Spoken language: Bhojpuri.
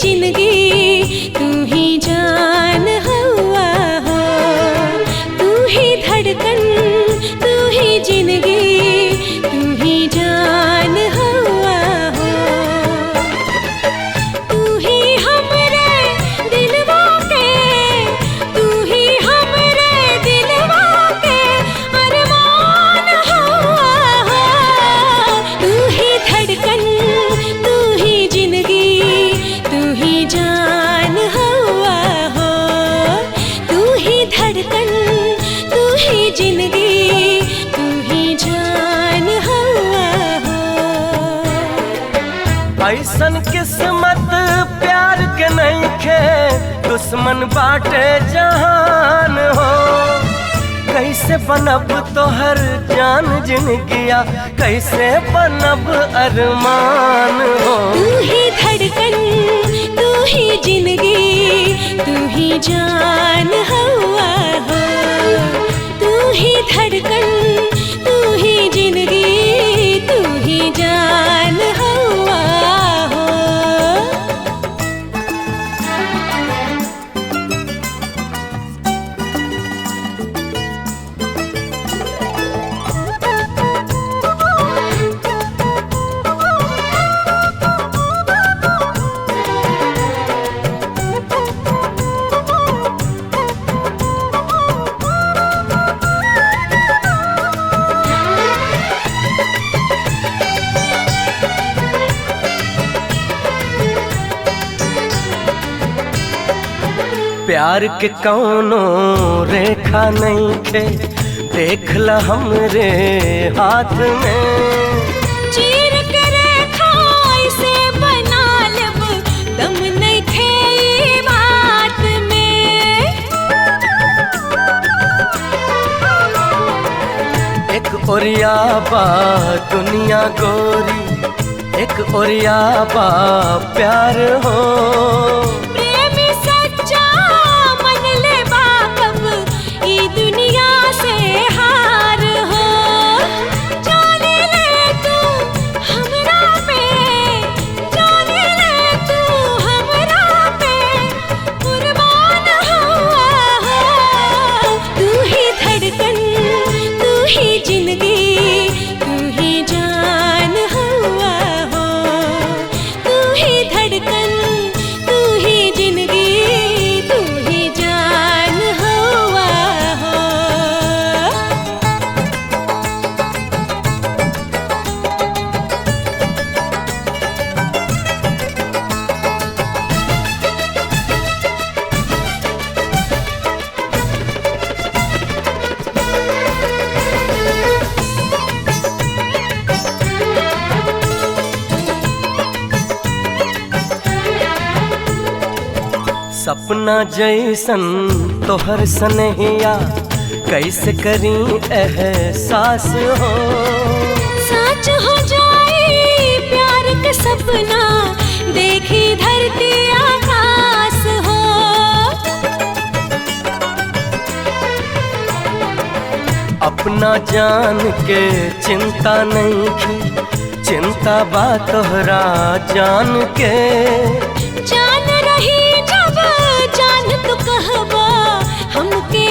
जिंदगी तू ही जान हुआ हो, तू ही धड़कन तू ही जिंदगी तू ही जान हुआ हो। तू ही हमरे दिलवा के, तू ही हमरे दिलवा के अरमान हुआ हो। तू ही धड़कन तू ही जिंदगी तू ही जान हुआ हो, तू ही धड़कन तू ही जिंदगी तू ही जान हुआ हो। ऐसन किस्मत प्यार के नहीं खे, दुश्मन बाटे जहान हो। कैसे बनब तोहर जान जिनगिया, कैसे बनब अरमान हो। तू ही धड़कन तू ही जिंदगी तू ही जान हुआ हो, तू ही धड़कन तू ही जिंदगी तू ही जान हुआ हो। प्यार के कौनो रेखा नहीं खे, देखला हमरे हाथ में। चीर के रेखा ऐसे बना लब, दम नहीं खे ई बात में। एक ओरिया बा दुनिया गोरी, एक ओरिया बा प्यार हो। प्रेमी सच्चा मन ले बाकब ई दुनिया से हार हो। जाने ले तू हमरा पे, जाने ले तू हमरा पे कुर्बान हुआ हो। तू ही धड़कन तू ही जिंदगी तू ही जान हुआ हो, तू ही धड़कन तू ही जिंदगी तू ही जान हुआ हो। सपना जैसन तोहर सनहिया, कैसे करी एहसास हो। सच हो जाए प्यार का सपना, देखी धरती आकाश हो। अपना जान के चिंता नहीं की, चिंता बा तोहरा जान के। जान रही जब जान तू कहबा हमके